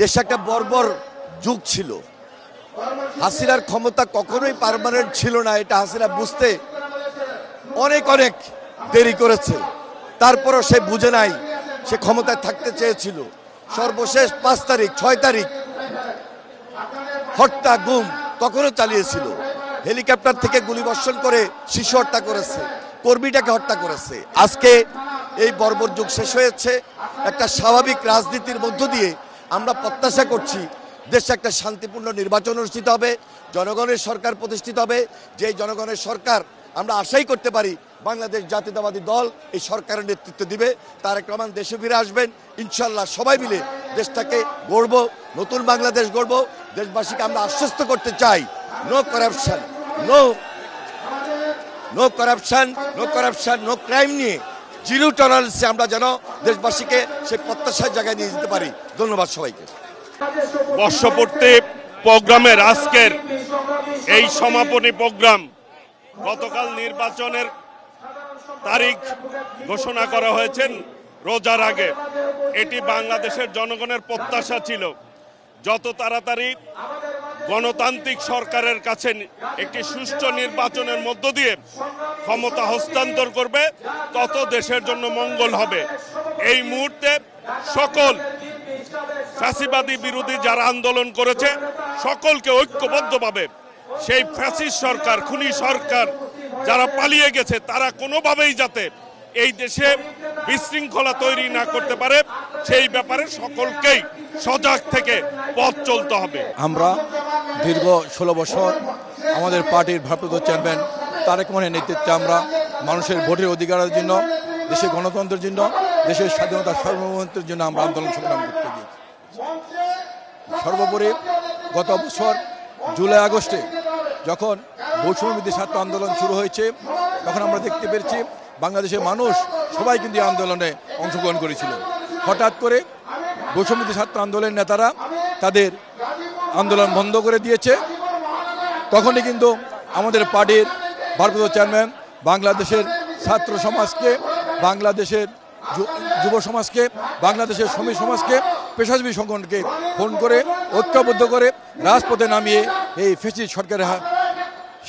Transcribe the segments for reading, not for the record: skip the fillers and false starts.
দেশে একটা বর্বর যুগ ছিল। হাসিনার ক্ষমতা কখনোই পার্মানেন্ট ছিল না, এটা হাসিনা বুঝতে অনেক অনেক দেরি করেছে। তারপরও সে বুঝে নাই, সে ক্ষমতায় থাকতে চেয়েছিল। সর্বশেষ 5 তারিখ 6 তারিখ হত্যা গুম তখনও চালিয়েছিল। হেলিকপ্টার থেকে গুলিবর্ষণ করে শিশু হত্যা করেছে, কর্মীটাকে হত্যা করেছে। আজকে এই বর্বর যুগ শেষ হয়েছে। একটা স্বাভাবিক রাজনীতির মধ্য দিয়ে আমরা প্রত্যাশা করছি দেশে একটা শান্তিপূর্ণ নির্বাচন অনুষ্ঠিত হবে, জনগণের সরকার প্রতিষ্ঠিত হবে। যে জনগণের সরকার আমরা আশাই করতে পারি বাংলাদেশ জাতীয়তাবাদী দল এই সরকারের নেতৃত্ব দিবে। তারেক রহমান দেশে ফিরে আসবেন ইনশাল্লাহ। সবাই মিলে দেশটাকে গড়ব, নতুন বাংলাদেশ গড়ব। দেশবাসীকে আমরা আশ্বস্ত করতে চাই, no corruption, no corruption, no corruption, no crime নিয়ে জিরো টলারেন্সে আমরা যেন দেশবাসীকে সেই প্রত্যাশার জায়গায় নিয়ে যেতে পারি। ধন্যবাদ সবাইকে। বর্ষপূর্তি প্রোগ্রামের আজকের এই সমাপনী প্রোগ্রাম, গতকাল নির্বাচনের তারিখ ঘোষণা করা হয়েছে রোজার আগে। এটি বাংলাদেশের জনগণের প্রত্যাশা ছিল যত তাড়াতাড়ি গণতান্ত্রিক সরকারের কাছে একটি সুষ্ঠু নির্বাচনের মধ্য দিয়ে ক্ষমতা হস্তান্তর করবে, তত দেশের জন্য মঙ্গল হবে। এই মুহূর্তে সকল ফ্যাসিবাদী বিরোধী যারা আন্দোলন করেছে সকলকে ঐক্যবদ্ধভাবে সেই ফ্যাসিস্ট সরকার, খুনি সরকার যারা পালিয়ে গেছে, তারা কোনোভাবেই যাতে এই দেশে বিশৃঙ্খলা তৈরি না করতে পারে সেই ব্যাপারে সকলকেই সজাগ থেকে পথ চলতে হবে। আমরা দীর্ঘ 16 বছর আমাদের পার্টির ভারপ্রাপ্ত চেয়ারম্যান তারেক রহমানের নেতৃত্বে আমরা মানুষের ভোটের অধিকারের জন্য, দেশের গণতন্ত্রের জন্য, দেশের স্বাধীনতা সার্বভৌমত্বের জন্য আমরা আন্দোলন সংগ্রাম করতে গিয়েছি। সর্বোপরি গত বছর জুলাই আগস্টে যখন বৈষম্যবিরোধী ছাত্র আন্দোলন শুরু হয়েছে, তখন আমরা দেখতে পেরেছি বাংলাদেশের মানুষ সবাই কিন্তু এই আন্দোলনে অংশগ্রহণ করেছিল। হঠাৎ করে বৈষম্যবিরোধী ছাত্র আন্দোলনের নেতারা তাদের আন্দোলন বন্ধ করে দিয়েছে। তখনই কিন্তু আমাদের পার্টির ভারপ্রাপ্ত চেয়ারম্যান বাংলাদেশের ছাত্র সমাজকে, বাংলাদেশের যুব সমাজকে, বাংলাদেশের শ্রমিক সমাজকে, পেশাজীবী সংগঠনকে ফোন করে ঐক্যবদ্ধ করে রাজপথে নামিয়ে এই ফ্যাসিস্ট সরকারের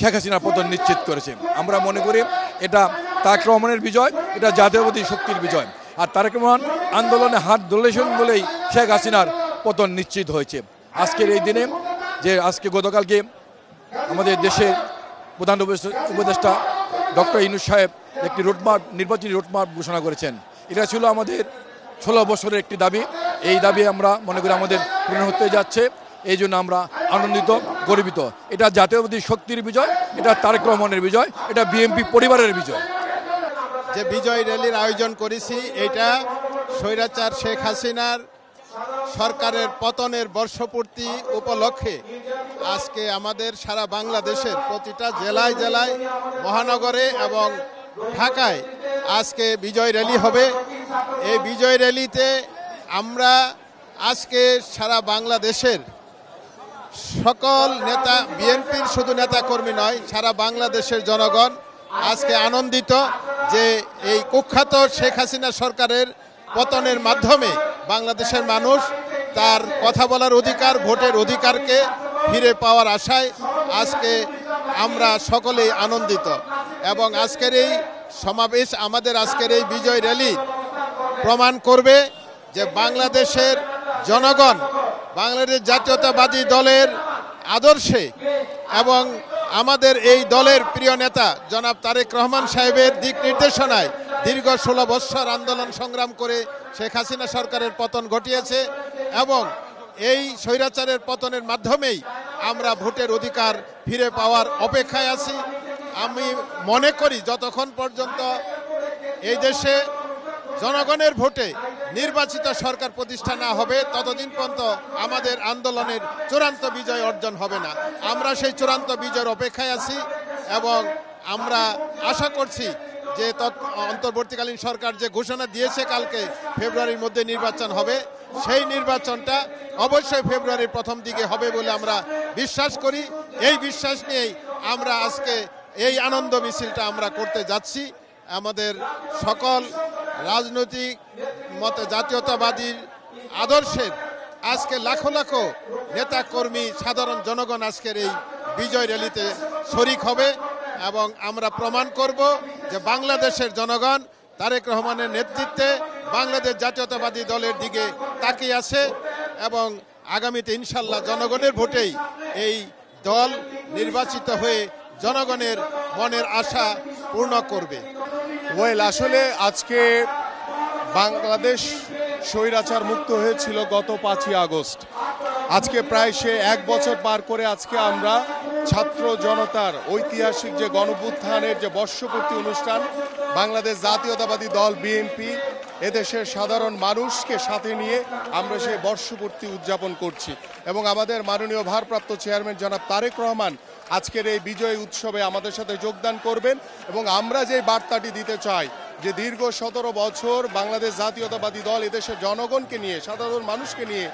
শেখ হাসিনার পতন নিশ্চিত করেছে। আমরা মনে করি এটা তারেক রহমানের বিজয়, এটা জাতীয়বাদী শক্তির বিজয়। আর তারেক রহমান আন্দোলনে হাত ধরেছেন বলেই শেখ হাসিনার পতন নিশ্চিত হয়েছে। আজকের এই দিনে যে গতকালকে আমাদের দেশের প্রধান উপদেষ্টা ডক্টর ইউনূস সাহেব একটি নির্বাচনী রোডম্যাপ ঘোষণা করেছেন। এটা ছিল আমাদের 16 বছরের একটি দাবি। এই দাবি আমরা মনে করি আমাদের পূর্ণ হতে যাচ্ছে। এই জন্য আমরা আনন্দিত, গর্বিত। এটা জাতীয়বাদী শক্তির বিজয়, এটা তারেক রহমানের বিজয়, এটা বিএনপি পরিবারের বিজয়। যে বিজয় র্যালির আয়োজন করেছি, এটা স্বৈরাচার শেখ হাসিনার সরকারের পতনের বর্ষপূর্তি উপলক্ষে আজকে আমাদের সারা বাংলাদেশের প্রতিটা জেলায় জেলায়, মহানগরে এবং ঢাকায় আজকে বিজয় র্যালি হবে। এই বিজয় র্যালিতে আমরা আজকে সারা বাংলাদেশের সকল নেতা, বিএনপির শুধু নেতাকর্মী নয়, সারা বাংলাদেশের জনগণ আজকে আনন্দিত যে এই কুখ্যাত শেখ হাসিনা সরকারের পতনের মাধ্যমে বাংলাদেশের মানুষ তার কথা বলার অধিকার, ভোটের অধিকারকে ফিরে পাওয়ার আশায় আজকে আমরা সকলেই আনন্দিত। এবং আজকের এই সমাবেশ, আমাদের আজকের এই বিজয় র্যালি প্রমাণ করবে যে বাংলাদেশের জনগণ বাংলাদেশ জাতীয়তাবাদী দলের আদর্শে এবং আমাদের এই দলের প্রিয় নেতা জনাব তারেক রহমান সাহেবের দিক নির্দেশনায় দীর্ঘ 16 বৎসর আন্দোলন সংগ্রাম করে শেখ হাসিনা সরকারের পতন ঘটিয়েছে এবং এই স্বৈরাচারের পতনের মাধ্যমেই আমরা ভোটের অধিকার ফিরে পাওয়ার অপেক্ষায় আছি। আমি মনে করি যতক্ষণ পর্যন্ত এই দেশে জনগণের ভোটে নির্বাচিত সরকার প্রতিষ্ঠা না হবে, ততদিন পর্যন্ত আমাদের আন্দোলনের চূড়ান্ত বিজয় অর্জন হবে না। আমরা সেই চূড়ান্ত বিজয়ের অপেক্ষায় আছি এবং আমরা আশা করছি যে অন্তর্বর্তীকালীন সরকার যে ঘোষণা দিয়েছে কালকে ফেব্রুয়ারির মধ্যে নির্বাচন হবে, সেই নির্বাচনটা অবশ্যই ফেব্রুয়ারির প্রথম দিকে হবে বলে আমরা বিশ্বাস করি। এই বিশ্বাস নিয়েই আমরা আজকে এই আনন্দ মিছিলটা আমরা করতে যাচ্ছি। আমাদের সকল রাজনৈতিক মতে জাতীয়তাবাদী আদর্শের আজকে লাখো লাখো নেতা কর্মী সাধারণ জনগণ আজকের এই বিজয় র্যালিতে শরিক হবে এবং আমরা প্রমাণ করব যে বাংলাদেশের জনগণ তারেক রহমানের নেতৃত্বে বাংলাদেশ জাতীয়তাবাদী দলের দিকে তাকিয়ে আছে এবং আগামীতে ইনশাল্লাহ জনগণের ভোটেই এই দল নির্বাচিত হয়ে জনগণের মনের আশা পূর্ণ করবে। আসলে আজকে বাংলাদেশ স্বৈরাচার মুক্ত হয়েছিল গত 5ই আগস্ট। আজকে প্রায় সে 1 বছর পার করে আজকে আমরা ছাত্র জনতার ঐতিহাসিক যে গণঅভ্যুত্থানের যে বর্ষপূর্তি অনুষ্ঠান, বাংলাদেশ জাতীয়তাবাদী দল বিএনপি এদেশের সাধারণ মানুষকে সাথে নিয়ে আমরা সেই বর্ষপূর্তি উদযাপন করছি এবং আমাদের মাননীয় ভারপ্রাপ্ত চেয়ারম্যান জনাব তারেক রহমান আজকের এই বিজয় উৎসবে আমাদের সাথে যোগদান করবেন এবং আমরা যে বার্তাটি দিতে চাই যে দীর্ঘ 17 বছর বাংলাদেশ জাতীয়তাবাদী দল এদেশের জনগণকে নিয়ে সাধারণ মানুষকে নিয়ে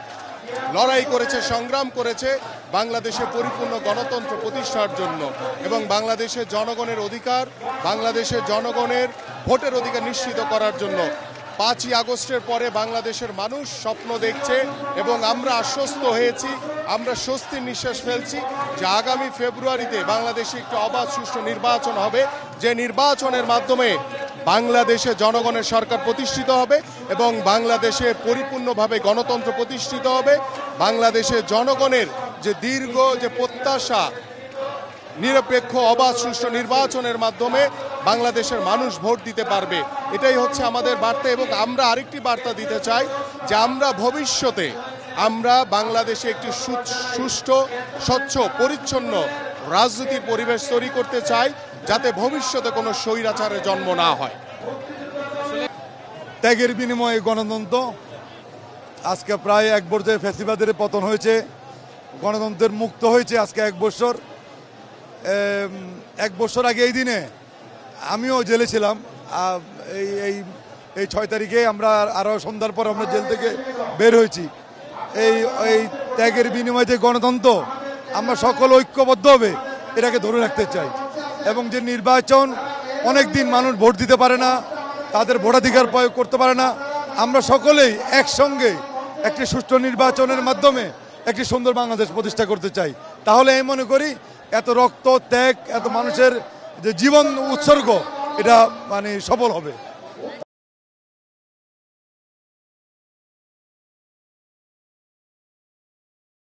লড়াই করেছে, সংগ্রাম করেছে বাংলাদেশে পরিপূর্ণ গণতন্ত্র প্রতিষ্ঠার জন্য এবং বাংলাদেশের জনগণের অধিকার, বাংলাদেশের জনগণের ভোটের অধিকার নিশ্চিত করার জন্য 5ই আগস্টের পরে বাংলাদেশের মানুষ স্বপ্ন দেখছে এবং আমরা আশ্বস্ত হয়েছি, আমরা স্বস্তির নিঃশ্বাস ফেলছি যে আগামী ফেব্রুয়ারিতে বাংলাদেশে একটি অবাধ সুষ্ঠু নির্বাচন হবে, যে নির্বাচনের মাধ্যমে বাংলাদেশে জনগণের সরকার প্রতিষ্ঠিত হবে এবং বাংলাদেশে পরিপূর্ণভাবে গণতন্ত্র প্রতিষ্ঠিত হবে। বাংলাদেশে জনগণের যে দীর্ঘ যে প্রত্যাশা, নিরপেক্ষ অবাধ সুষ্ঠু নির্বাচনের মাধ্যমে বাংলাদেশের মানুষ ভোট দিতে পারবে, এটাই হচ্ছে আমাদের বার্তা। এবং আমরা আরেকটি বার্তা দিতে চাই যে আমরা ভবিষ্যতে আমরা বাংলাদেশে একটি সুষ্ঠু, স্বচ্ছ, পরিচ্ছন্ন রাজনীতির পরিবেশ তৈরি করতে চাই যাতে ভবিষ্যতে কোনো স্বৈরাচারের জন্ম না হয়। ত্যাগের বিনিময়ে গণতন্ত্র, আজকে প্রায় 1 বছর ফ্যাসিবাদের পতন হয়েছে, গণতন্ত্রের মুক্ত হয়েছে আজকে 1 বছর। 1 বছর আগে এই দিনে আমিও জেলে ছিলাম। এই 6 তারিখে আমরা আরও সন্ধ্যার পর আমরা জেল থেকে বের হয়েছি। এই ত্যাগের বিনিময়ে যে গণতন্ত্র, আমরা সকল ঐক্যবদ্ধভাবে এটাকে ধরে রাখতে চাই এবং যে নির্বাচন, অনেক দিন মানুষ ভোট দিতে পারে না, তাদের ভোটাধিকার প্রয়োগ করতে পারে না, আমরা সকলেই একসঙ্গে একটি সুষ্ঠু নির্বাচনের মাধ্যমে একটি সুন্দর বাংলাদেশ প্রতিষ্ঠা করতে চাই। তাহলে আমি মনে করি এত রক্ত, ত্যাগ, এত মানুষের যে জীবন উৎসর্গ, এটা সফল হবে।